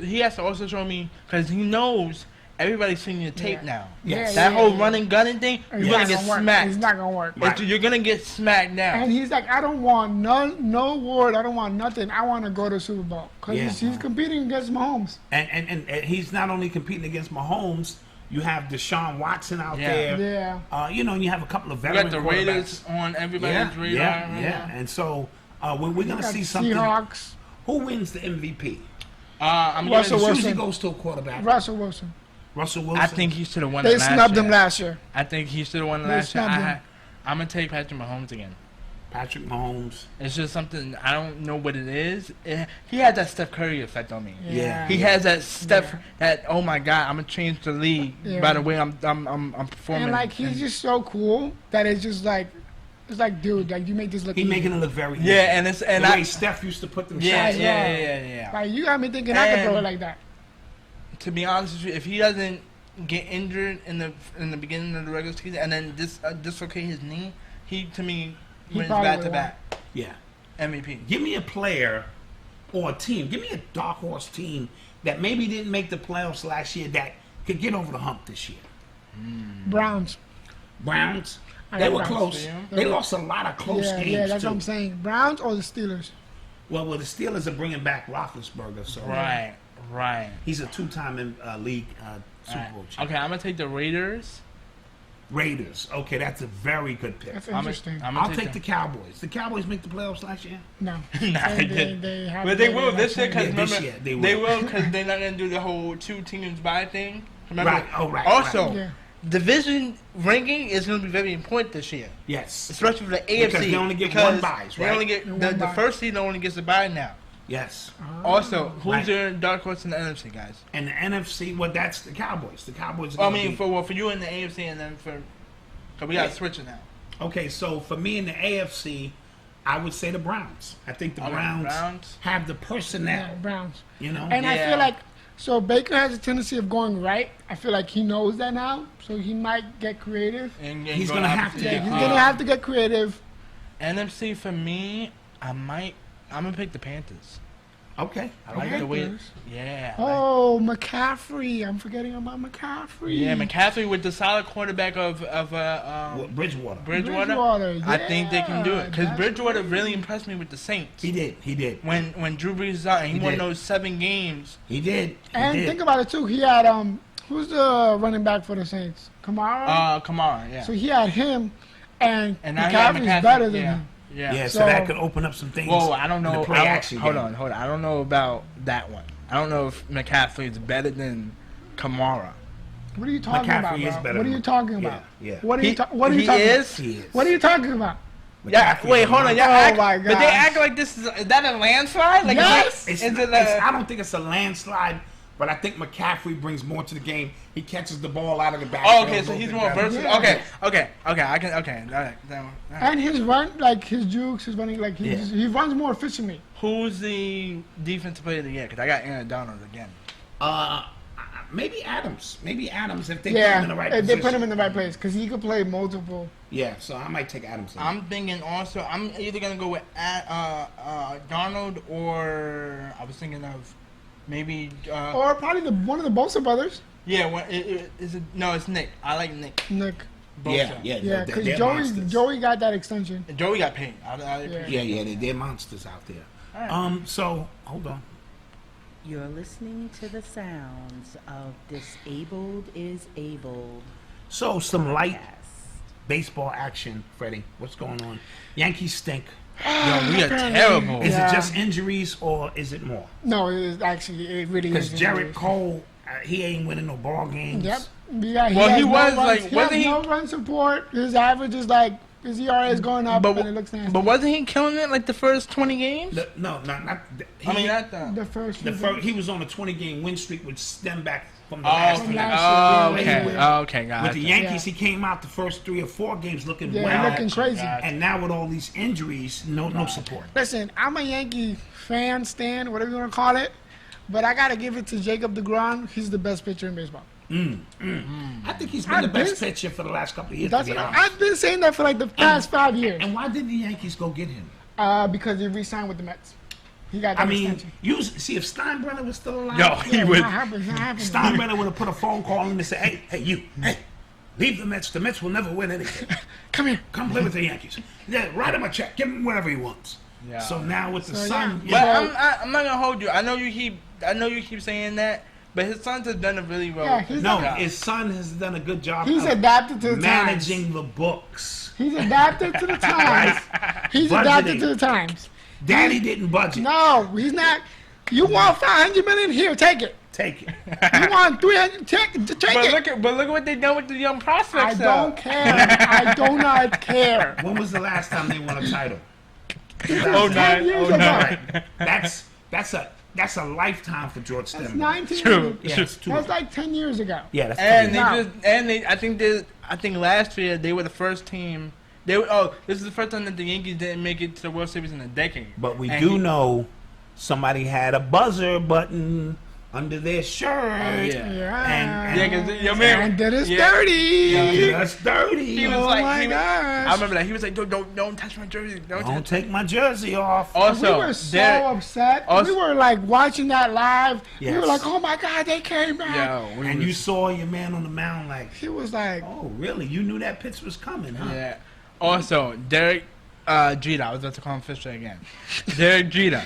me. he has to also show me, because he knows everybody's seeing your tape now. Yes. That whole running gunning thing, It's you're not going to get gonna work. smacked. It's not gonna work. Right. You're going to get smacked now. And he's like, I don't want no award. I don't want nothing. I want to go to the Super Bowl because he's competing against Mahomes. And he's not only competing against Mahomes. You have Deshaun Watson out there. Yeah. You know, and you have a couple of You veteran got the Raiders on everybody's radar. Yeah. And so we're going to see something. Seahawks. Who wins the MVP? I'm Russell giving, Wilson. Usually goes to a quarterback. Russell Wilson. Russell Wilson. I think he should have won They it last snubbed year. him last year. I think he should have won it They last year. snubbed him. I'm going to take Patrick Mahomes again. Patrick Mahomes. It's just something, I don't know what it is. He had that Steph Curry effect on me. Yeah. He has that Steph, that, oh my God, I'm going to change the league by the way I'm performing. And like he's just so cool that it's just like, it's like, dude, like you make this look. He's easy. making it look very easy. Yeah, and it's, and the I, way Steph used to put them yeah, shots. yeah. Like you got me thinking I can throw it like that. To be honest with you, if he doesn't get injured in the beginning of the regular season and then dislocate his knee, he to me wins probably back to would back Yeah. MVP. Give me a player or a team. Give me a dark horse team that maybe didn't make the playoffs last year that could get over the hump this year. Browns. Browns. I They got were Browns. close. They lost a lot of close games. Yeah, that's too. what I'm saying. Browns or the Steelers. Well, the Steelers are bringing back Roethlisberger, so Right. he's a two-time league Super Bowl champion. Okay, I'm gonna take the Raiders. Raiders. Okay, that's a very good pick. That's interesting. I'll take the Cowboys. The Cowboys make the playoffs last year? No. Nah, they have but they will this year because Yeah, this remember year they will. they will because they're not gonna do the whole 2 teams by thing. Remember? Right. Oh, right. Also, right. Yeah. division ranking is gonna be very important this year, Yes. especially for the AFC. Because they only get because one buys, They right? only get One the bye. first seed only gets a bye now. Yes. Also, who's Right. your dark horse in the NFC, guys? And the NFC, well, that's the Cowboys. The Cowboys. Are Well, I gonna mean, be- for you in the AFC, and then for cause we got to switch it now. Okay, so for me in the AFC, I would say the Browns. I think the Okay, Browns have the Yeah, personnel. Browns. You know. And I Yeah. feel like, so Baker has a tendency of going right. I feel like he knows that now, so he might get creative. And He's go gonna up have to Yeah, get he's gonna have to get creative. NFC for me. I'm gonna pick the Panthers. Okay. I like the way. Panthers? Yeah. Oh, McCaffrey. I'm forgetting about McCaffrey. Yeah, McCaffrey with the solid quarterback of Bridgewater. Bridgewater. I think they can do it because that's Bridgewater really impressed me with the Saints. He did. When Drew Brees is out and he He won did. those 7 games. He did. And think about it too. He had who's the running back for the Saints? Kamara. Kamara, yeah. So he had him, and now he had McCaffrey's better than yeah. him. Yeah. Yeah, so So- that could open up some things. Whoa, I don't in know. the play action hold game. on. I don't know about that one. I don't know if McCaffrey is better than Kamara. What are you talking McCaffrey about, is bro? better What are you than- talking yeah, about? yeah. What are you He talking about? is. He is. What are you talking about? Yeah, McCaffrey wait, is hold on. not- Y'all Oh act, my but they gosh. act like this is that a landslide? Like Yes! It's, is it I don't think it's a landslide, but I think McCaffrey brings more to the game. He catches the ball out of the backfield. Oh, okay, so he's more versatile. Yeah. Okay. I can. Okay, all right. And his run, like his jukes, his running, like he runs more efficiently. Who's the defensive player of the year? Because I got Aaron Donald again. Maybe Adams. Maybe Adams if they put Yeah, him in the right if position. they put him in the right place, because he could play multiple. Yeah, so I might take Adams. I'm thinking also. I'm either gonna go with Donald or I was thinking of maybe. Or probably one of the Bosa brothers, Yeah. Is it? No, it's Nick. I like Nick. Nick. Bosa. Yeah, Yeah, they're because monsters. Joey got that extension. Joey got paid. I appreciate Yeah, they're monsters out there. Alright. So hold on. You're listening to the sounds of Disabled is Abled So some light podcast. baseball action, Freddie. What's going on? Yankees stink. Yo, we are terrible. Is Yeah. it just injuries or is it more? No, it is actually, it really is. Because Jarrett Cole, he ain't winning no ball games. Yep. Yeah, Well, has he no was, runs, like, he wasn't has he- no run support. His average is like his ERA is going up, and it looks nasty. But wasn't he killing it like the first 20 games? No, not. He, I mean, not the. the first, he was on a 20-game win streak, which stemmed back from the Oh, last from three. last okay. year, Okay. yeah. Okay, With gotcha. the Yankees, he came out the first 3 or 4 games looking Yeah, well, looking crazy. Gotcha. and now with all these injuries, no support. Listen, I'm a Yankee fan, stan, whatever you want to call it, but I gotta give it to Jacob deGrom. He's the best pitcher in baseball. I think he's been the best pitcher for the last couple of years. That's To be what honest. I've been saying that for like the past 5 years. And why did the Yankees go get him? Because he re-signed with the Mets. He got that I mean, extension. see if Steinbrenner was still alive. Yo, he was. Not happening. Steinbrenner would have put a phone call in and said, hey, you, leave the Mets. The Mets will never win anything. Come here. Come play with the Yankees. Yeah, write him a check. Give him whatever he wants. Yeah. So now with the So, son, yeah. But I'm not gonna hold you. I know you keep saying that, but his sons have done a really well. Yeah, he's no, job. his son has done a good job. He's of adapted to the managing times. the books. He's adapted to the times. He's adapted Budgeting. to the times. Daddy didn't budget. No, he's not. You want 500 million? Here, take it. Take it. You want 300? Take it. But look at what they done with the young prospects. I don't care. I do not care. When was the last time they won a title? 10 years ago. Right. That's a lifetime for George That's Steinbrenner. 19. True. Yeah, it's too That's like 10 years ago. Yeah, that's And too they No. I think last year they were the first team. This is the first time that the Yankees didn't make it to the World Series in a decade. But we And do know somebody had a buzzer button under their shirt. Yeah. Yeah. Yeah, 'cause your man And that is yeah. dirty. Yeah, that's dirty. He was Oh like, my gosh. I remember that he was like, don't touch my jersey. Don't take my jersey off. Also, We were so there- upset. also- We were like watching that live. We Yes. were like, oh my God, they came back. Yo, we And was- you saw your man on the mound like, He was like, oh, really? You knew that pitch was coming, huh? Yeah. Also, Derek Jeter. I was about to call him Fisher again. Derek Jeter,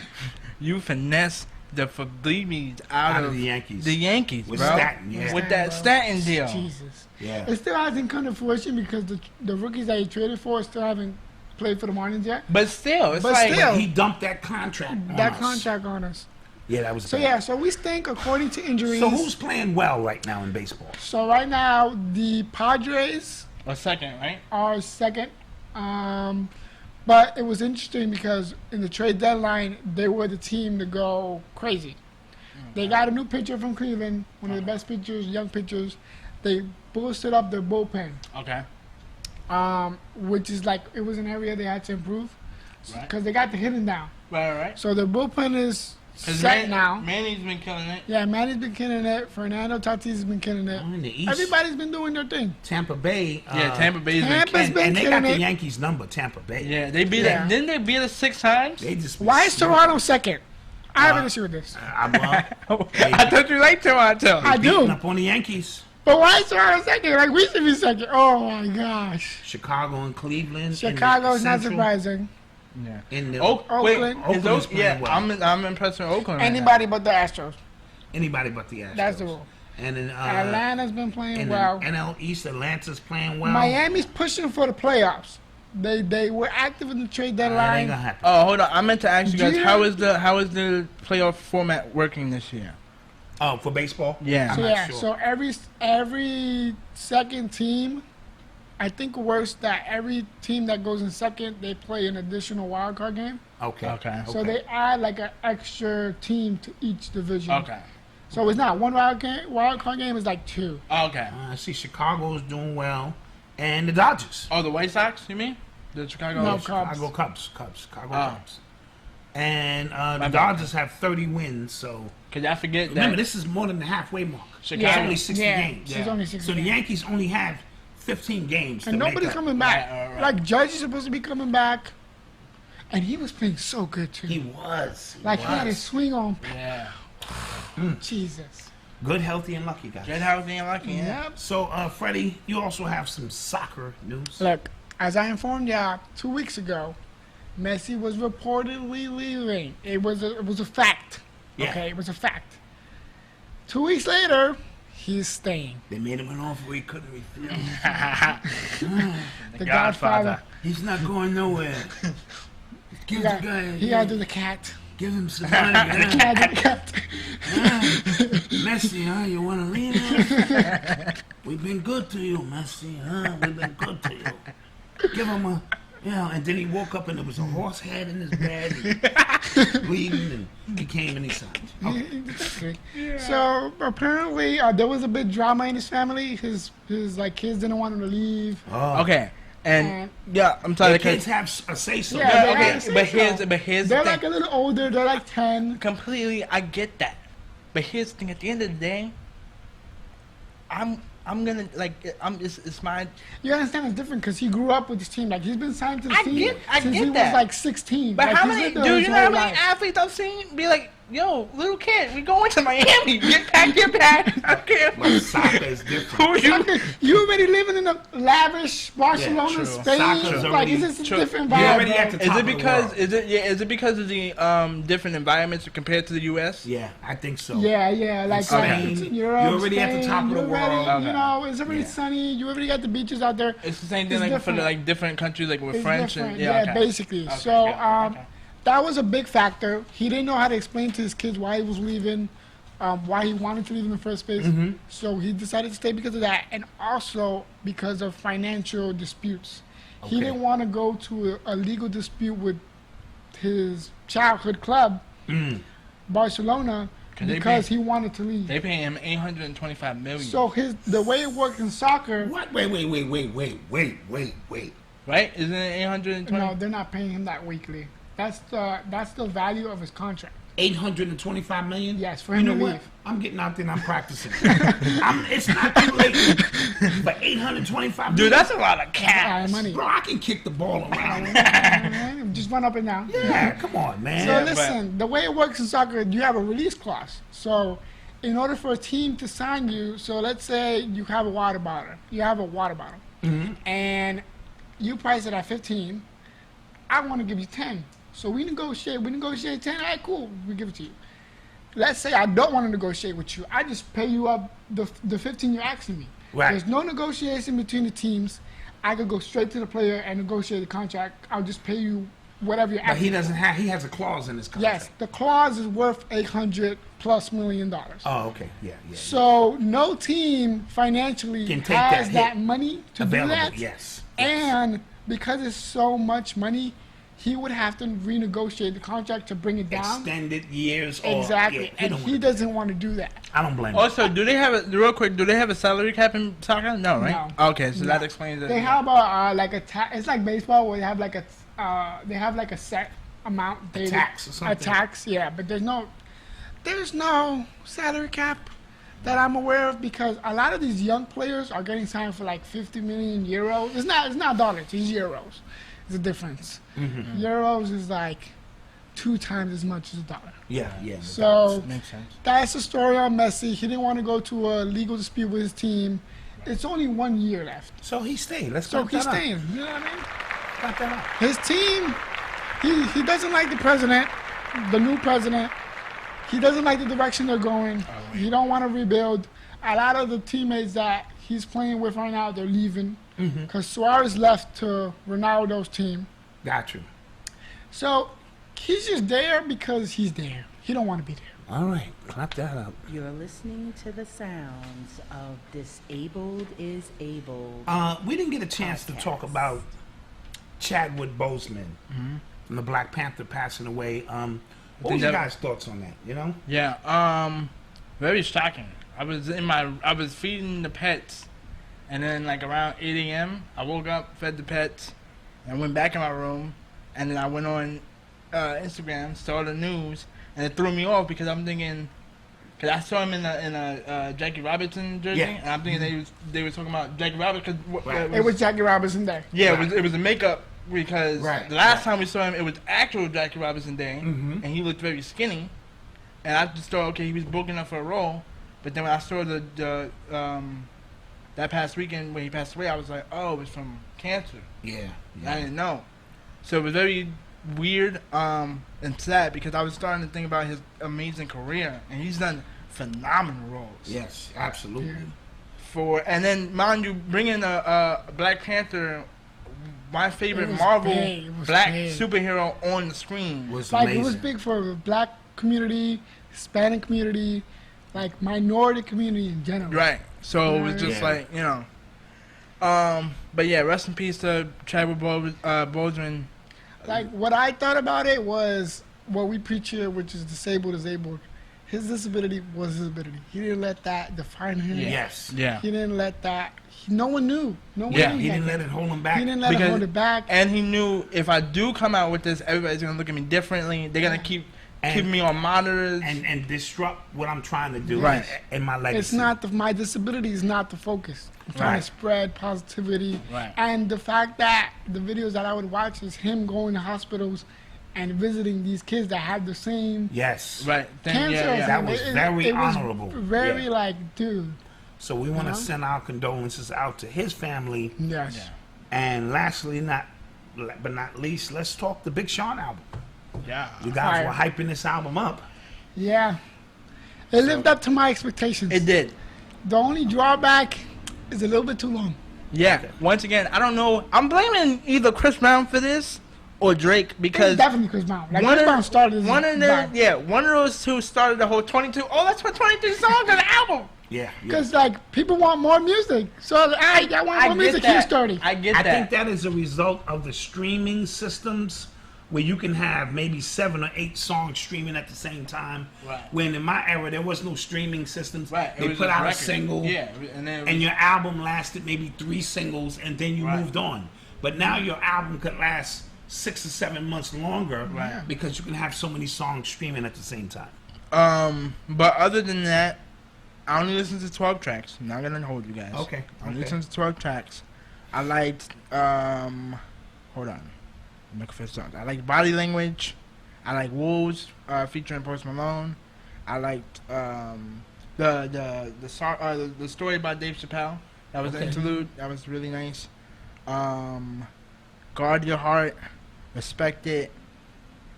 you finesse the Fabibis out of the Yankees. The Yankees, With bro. Stanton, yeah. With that bro. Stanton deal. Jesus. Yeah. It still hasn't come to fruition because the rookies that he traded for still haven't played for the Marlins yet. But still, it's But like still- He dumped that contract on That us. contract on us. Yeah, that was So bad. yeah, so we stink according to injuries. So who's playing well right now in baseball? So right now the Padres a second, right? are second. But it was interesting because in the trade deadline, they were the team to go crazy. They got a new pitcher from Cleveland, one of the best pitchers, young pitchers. They boosted up their bullpen, Okay. which is like, it was an area they had to improve Right. because they got the hitting down. Right. So their bullpen is set now. Manny's been killing it. Yeah, Manny's been killing it. Fernando Tatis has been killing it. In the East, Everybody's been doing their thing. Tampa Bay. Yeah, Tampa Bay's been Tampa's killing. been and they got killing the it. Yankees number, Tampa Bay. Yeah, they beat Yeah. it. Didn't they beat us 6 times? They just Why is Toronto second? I have an issue with this. I thought you liked Toronto. I do. beating up on the Yankees. But why is Toronto second? Like, we should be second. Oh, my gosh. Chicago and Cleveland. Chicago's not Central, surprising. Yeah. In the Oakland. Oakland's playing well. I'm impressed with Oakland. right Anybody but the Astros. Anybody but the Astros. That's the rule. And then Atlanta's been playing in well. the NL East, Atlanta's playing well. Miami's pushing for the playoffs. They were active in the trade That ain't deadline. gonna happen. Oh, hold on. I meant to ask you guys Yeah. how is the playoff format working this year? Oh, for baseball? Yeah. I'm So not yeah, sure. so every second team, I think it works that every team that goes in second, they play an additional wild card game. Okay. Okay. So they add like an extra team to each division. Okay. So it's not one wild card game. It's like 2. Okay. I see Chicago's doing well, and the Dodgers. Oh, the White Sox? You mean the Chicago? No, Chicago Cubs. Chicago Cubs. And the bad. Dodgers have 30 wins. So Cause I forget remember, that this is more than the halfway mark. Chicago- It's only 60 games. It's only 60 So the games. Yankees only have 15 games. And to make nobody's up. coming back. Right. Like Judge is supposed to be coming back, and he was playing so good too. He was. Like he had his was. swing on. Yeah. Jesus. Good, healthy, and lucky, guys. Get healthy and lucky. Yeah. Yep. So, Freddie, you also have some soccer news. Look, as I informed y'all 2 weeks ago, Messi was reportedly leaving. It was a fact. Yeah. Okay, it was a fact. 2 weeks later, he's staying. They made him an offer he couldn't refuse. The Godfather. He's not going nowhere. Give the guy. He gotta do the cat. Give him some money. He gotta do the cat. Messi, huh? You want to leave us? We've been good to you, Messi, huh? We've been good to you. Give him a, and then he woke up and there was a horse head in his bed, and bleeding, and he came and he signed. Okay. So apparently, there was a bit drama in his family. His like kids didn't want him to leave. Oh. Okay. And And- yeah, I'm sorry. The kids have a say-so. Yeah, Yeah, they okay, have to say but so. here's They're the like thing. a little older. They're like 10. Completely, I get that. But here's the thing. At the end of the day, I'm gonna like it's my. You understand it's different because he grew up with this team. Like he's been signed to the team I since get he that. was like 16. But like, how he's many? lived there Dude, his you know how whole many life. athletes I've seen be like, "Yo, little kid, we going to Miami. Get back. I can't." But soccer is different. You already living in a lavish Barcelona, true. Spain. Soccer's Like already- it's just a true. different You're vibe. already at the Is top it of the because world. is it because of the different environments compared to the U.S.? Yeah, I think so. Yeah, like Spain, Europe, you're already at the Spain, top of the you're already, world. You know, it's already Yeah. sunny. You already got the beaches out there. It's the same thing It's like for different. like different countries like with It's French different. and Yeah, okay. basically. Okay, So yeah, okay. that was a big factor. He didn't know how to explain to his kids why he was leaving, why he wanted to leave in the first place. Mm-hmm. So he decided to stay because of that, and also because of financial disputes. He Okay. didn't want to go to a legal dispute with his childhood club, Barcelona, 'Cause they because pay- he wanted to leave. They pay him $825 million. So the way it works in soccer, What? Wait. right? Isn't it 820? no, they're not paying him that weekly. That's the value of his contract. 825 million? Yes, for You him know to what? leave. I'm getting out there and I'm practicing. It's not too late. For 825 Dude, million, that's a lot of A lot cash. of money. bro, I can kick the ball around. Just run up and down. Yeah, come on, man. So Yeah, listen, the way it works in soccer, you have a release clause. So in order for a team to sign you, so let's say you have a water bottle. And you price it at 15. I want to give you 10. So we negotiate 10. All right, cool. We give it to you. Let's say I don't want to negotiate with you. I just pay you up the 15 you're asking me. Right. There's no negotiation between the teams. I could go straight to the player and negotiate the contract. I'll just pay you whatever you're But asking. he has a clause in his contract. Yes, the clause is worth $800+ million. Oh, okay. Yeah. So no team financially Can take has that that hit. money to Available, do that. yes. And because it's so much money, he would have to renegotiate the contract to bring it down. Extended years or... Exactly. Yeah, And don't he wanna- doesn't want to do that. I don't blame him. Also, do they have a salary cap in soccer? No, right? No. Okay, so that explains it. They have a like a it's like baseball where they have like a set amount dated. tax or something. A tax, yeah, but there's no salary cap that I'm aware of because a lot of these young players are getting signed for like 50 million euros. It's not dollars, it's euros. It's a difference. Mm-hmm. Euros is like 2 times as much as a dollar. Yeah. So Makes sense. that's the story on Messi. He didn't want to go to a legal dispute with his team. It's only 1 year left. So he stayed. Let's So clap he's that up. staying. You know what I mean? Clap that up. His team, he doesn't like the president, the new president. He doesn't like the direction they're going. He don't want to rebuild. A lot of the teammates that he's playing with right now, they're leaving because Suarez left to Ronaldo's team. Got you. So he's just there because he's there. He don't want to be there. All right. Clap that up. You're listening to the sounds of Disabled is Able. We didn't get a chance to talk about Chadwick Boseman from the Black Panther passing away. What was your guys' thoughts on that? You know? Yeah, very shocking. I was feeding the pets, and then like around 8 a.m. I woke up, fed the pets, and went back in my room, and then I went on Instagram, saw the news, and it threw me off because I'm thinking, because I saw him in a Jackie Robinson jersey, Yeah. and I'm thinking they were talking about Jackie Robinson. Right. It was Jackie Robinson Day. Yeah, Right. it was a makeup because Right, the last right. time we saw him, it was actual Jackie Robinson Day, and he looked very skinny. And I just thought, okay, he was booking up for a role. But then when I saw that past weekend when he passed away, I was like, oh, it was from cancer. Yeah. I didn't know. So it was very weird and sad because I was starting to think about his amazing career, and he's done phenomenal roles. Yes, absolutely. And then, mind you, bringing a Black Panther, my favorite It was Marvel big, it was black big. superhero on the screen. Was Like amazing. it was big for the black community, Hispanic community, like minority community in general. Right. So it was just Yeah. like, you know. But yeah, rest in peace to Chadwick Boseman. Like what I thought about it was what we preach here, which is disabled is able. His disability was his ability. He didn't let that define him. Yes. Yeah. He didn't let that. No one knew. No one Yeah, knew. He that. didn't let it hold him back. He didn't let it Because- hold it back. And he knew if I do come out with this, everybody's gonna look at me differently. They're gonna keep keeping me on monitors. and disrupt what I'm trying to do Right. in my legacy. It's not my disability is not the focus. I'm trying Right. to spread positivity. Right. And the fact that the videos that I would watch is him going to hospitals and visiting these kids that have the same Yes. Right. cancer. Yeah, yeah. That was very was honorable. Very Yeah. like, dude. So we want to Uh-huh. send our condolences out to his family. Yes. Yeah. And lastly, but not least, let's talk the Big Sean album. Yeah. You guys Fire. were hyping this album up. Yeah. It lived up to my expectations. It did. The only drawback is a little bit too long. Yeah. Once again, I don't know. I'm blaming either Chris Brown for this or Drake It's because definitely Chris Brown. Like, Chris Brown started this one of vibe. them, yeah, one of those two started the whole 22. Oh, let's put 23 songs on the album. Yeah. Because, like, people want more music. So, all right, y'all want more music, here's 30. I get I that. think that is a result of the streaming systems where you can have maybe 7 or 8 songs streaming at the same time. Right. When in my era, there was no streaming systems. Right. It They was put just out a records. single. Yeah. And then it was, And your album lasted maybe 3 singles, and then you Right. moved on. But now your album could last 6 or 7 months longer Right. because you can have so many songs streaming at the same time. But other than that, I only listen to 12 tracks. I'm not gonna hold you guys. Okay, I only okay. listen to 12 tracks. I liked hold on. I'm looking for songs. I like Body Language. I like Wolves featuring Post Malone. I liked the song the story about Dave Chappelle. That was the interlude. That was really nice. Guard Your Heart, Respect It,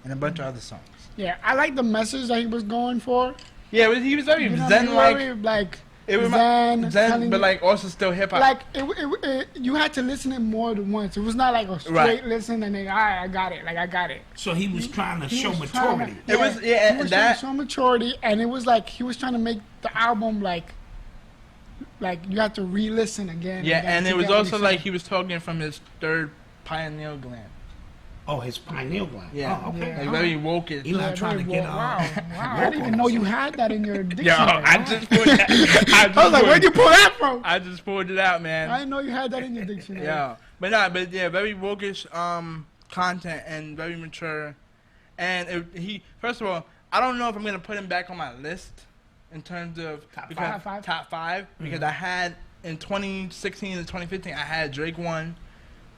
and a bunch of other songs. Yeah, I like the message that he was going for. Yeah, he was very You know what I mean? zen-like. Like, It was zen, telling but you- like also still hip hop. like you had to listen it more than once. It was not like a straight Right. listen and then, all right, I got it. Like, I got it. So he was trying to He show was trying maturity. to- It was- yeah, he and was that- trying to show maturity, and it was like he was trying to make the album like you have to re-listen again. Yeah, again and to it was get what also he's like saying. he was talking from his third pineal gland. Oh, his pineal gland. Yeah, Oh, okay. Yeah. like very wokish. He not trying to get wow, wow! I woke didn't even on know us. you had that in your dictionary. Yo, I Wow. just pulled that. I was like, where'd you pull that from? I just pulled it out, I man. didn't know you had that in your dictionary. Yeah, but yeah, very wokish content and very mature. And he, first of all, I don't know if I'm gonna put him back on my list in terms of Top five. top five because I had in 2016 and 2015 I had Drake 1,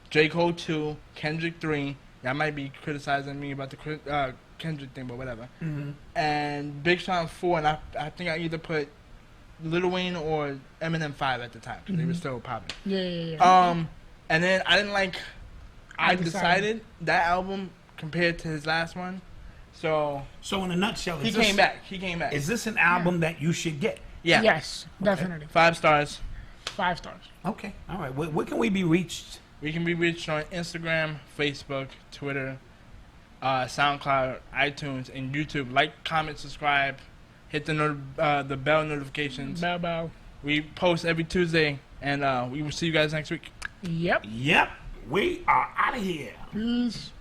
Drake Cole 2, Kendrick 3. Y'all might be criticizing me about the Kendrick thing, but whatever. And Big Sean 4, and I think I either put Lil Wayne or Eminem 5 at the time because they were still popping. Yeah. And then I didn't like. I I decided that album compared to his last one, so So in a nutshell, he came back. He came back. Is this an album that you should get? Yeah. Yes, definitely. 5 stars. 5 stars. Okay. All right. Where can we be reached? We can be reached on Instagram, Facebook, Twitter, SoundCloud, iTunes, and YouTube. Like, comment, subscribe, hit the bell notifications. Bow bow. We post every Tuesday, and we will see you guys next week. Yep. Yep. We are out of here. Peace.